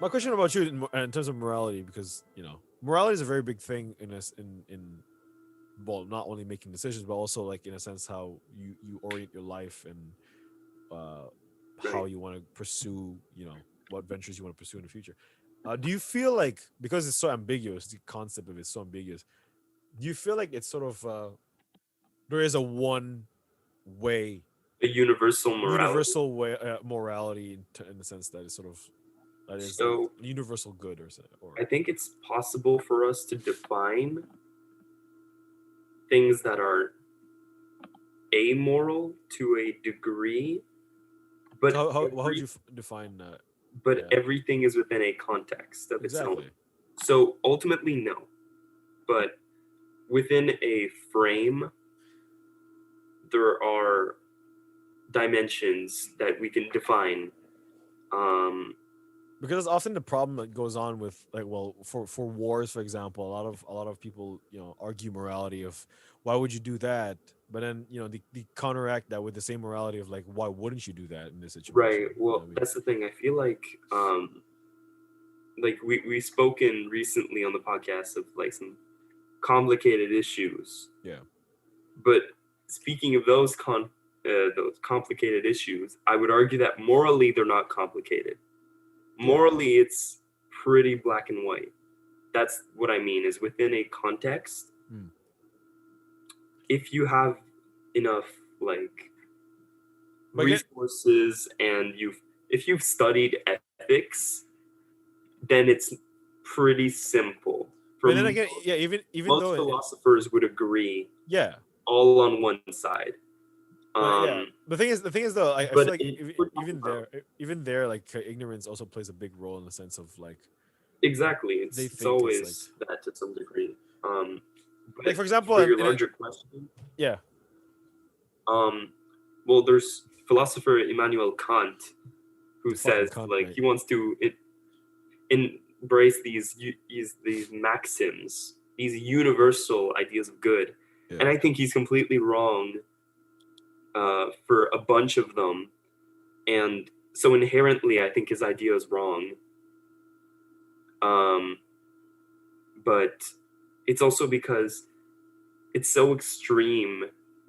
My question about you in terms of morality, because morality is a very big thing in us in well, not only making decisions, but also like in a sense how you orient your life and uh, how Right. you want to pursue, what ventures you want to pursue in the future. Do you feel like, because it's so ambiguous, the concept of it's so ambiguous, do you feel like it's sort of there is a one way, A universal morality. universal way morality in the sense that it's sort of that is like So universal good or I think it's possible for us to define things that are amoral to a degree, but so how would you define that? Yeah, everything is within a context of its own. exactly. So ultimately, no. But within a frame, there are dimensions that we can define. Um, Because that's often the problem that goes on with, like, well, for wars, for example, a lot of people argue morality of why would you do that, but then they counteract that with the same morality of like why wouldn't you do that in this situation. right. You know Well, what I mean? that's the thing. I feel like we spoken recently on the podcast of like some complicated issues. Yeah. But speaking of those complicated issues, I would argue that morally they're not complicated. Yeah. Morally, it's pretty black and white. That's what I mean. Is within a context, Mm. if you have enough like But again, resources and if you've studied ethics, then it's pretty simple. For but then again, yeah, even most though philosophers would agree yeah, all on one side. but Um, yeah, the thing is though, I but feel like in, even there, like ignorance also plays a big role in the sense of like exactly, they it's think it's like always that to some degree. Um, like but for example for your in a, larger question, yeah. um, well, there's philosopher Immanuel Kant who The fucking says cunt, like mate. he wants to embrace these maxims, these universal ideas of good, Yeah. and I think he's completely wrong for a bunch of them, and so inherently, I think his idea is wrong. Um, but it's also because it's so extreme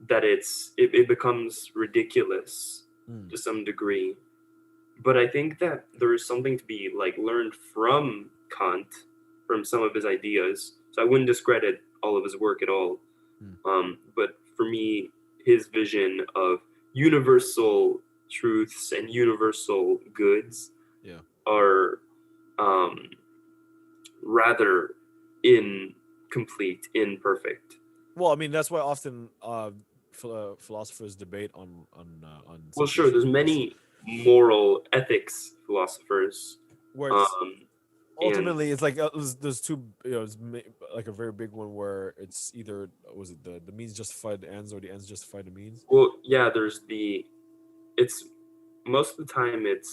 that it becomes ridiculous Mm. to some degree. But I think that there is something to be like learned from Kant, from some of his ideas. So I wouldn't discredit all of his work at all. Mm. But for me, his vision of universal truths and universal goods Yeah. are um, rather incomplete, imperfect. Well, I mean that's why often philosophers debate on Well, such sure, issues there's because many moral ethics philosophers, where it's um, and ultimately it's like there's two, like a very big one where it's either was it the means justify the ends or the ends justify the means. well, yeah, there's it's most of the time it's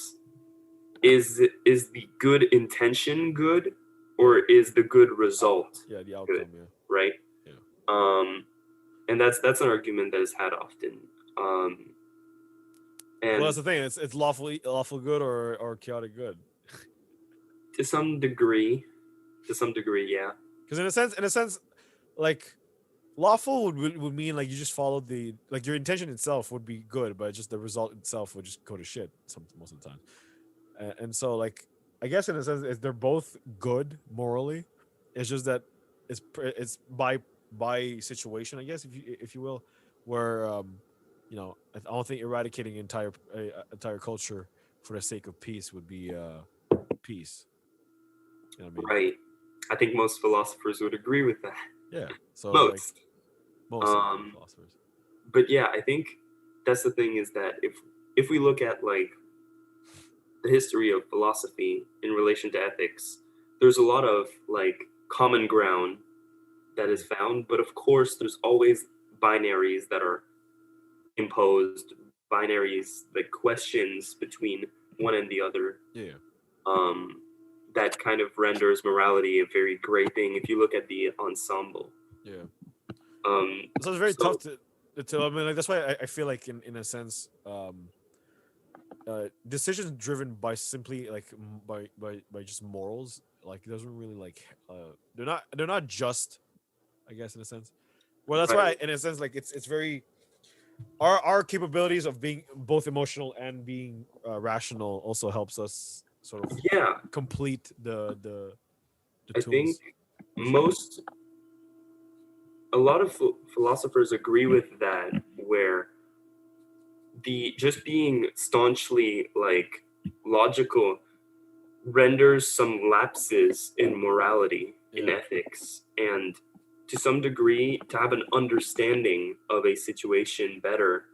is the good intention good Yeah. or is the good result Yeah, the good, outcome. Yeah. right? Yeah. Um, and that's an argument that is had often. Um, Well, that's and the thing. It's lawful good or chaotic good. to some degree, yeah. Because in a sense, like lawful would mean like you just follow like your intention itself would be good, but just the result itself would just go to shit most of the time. And so like I guess in a sense they're both good morally. It's just that it's by situation, I guess, if you will, where I don't think eradicating entire culture for the sake of peace would be peace. You know what I mean? Right. I think most philosophers would agree with that. Yeah. So like Most. most of the Um, philosophers. but yeah, I think that's the thing is that if we look at like the history of philosophy in relation to ethics, there's a lot of like common ground that is found, but of course there's always binaries that are imposed, binaries like questions between one and the other. Yeah. Um, that kind of renders morality a very gray thing if you look at the ensemble. Yeah. Um, So it's very tough so to I mean, like that's why I feel like in a sense, decisions driven by simply like by just morals, like it doesn't really like they're not just, I guess, in a sense. Well, that's why Right. in a sense like it's very our capabilities of being both emotional and being rational also helps us sort of Yeah, complete the I think tools. most a lot of philosophers agree with that, where the just being staunchly like logical renders some lapses in morality, in Yeah. ethics, and to some degree to have an understanding of a situation better,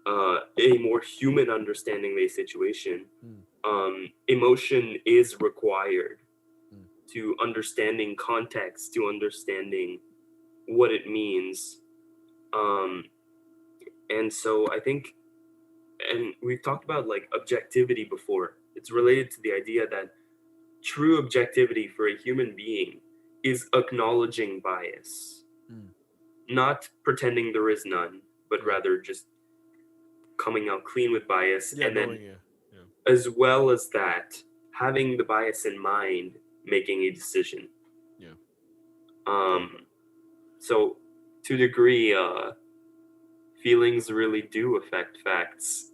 a more human understanding of a situation. Mm, Emotion is required mm, to understanding context, to understanding what it means. Um, and so I think, and we've talked about like objectivity before. It's related to the idea that true objectivity for a human being is acknowledging bias, mm. not pretending there is none, but Yeah. rather just coming out clean with bias. Yeah, And then, knowing, yeah. Yeah. as well as that, having the bias in mind, making a decision. Yeah. True. Um, so, to a degree, feelings really do affect facts.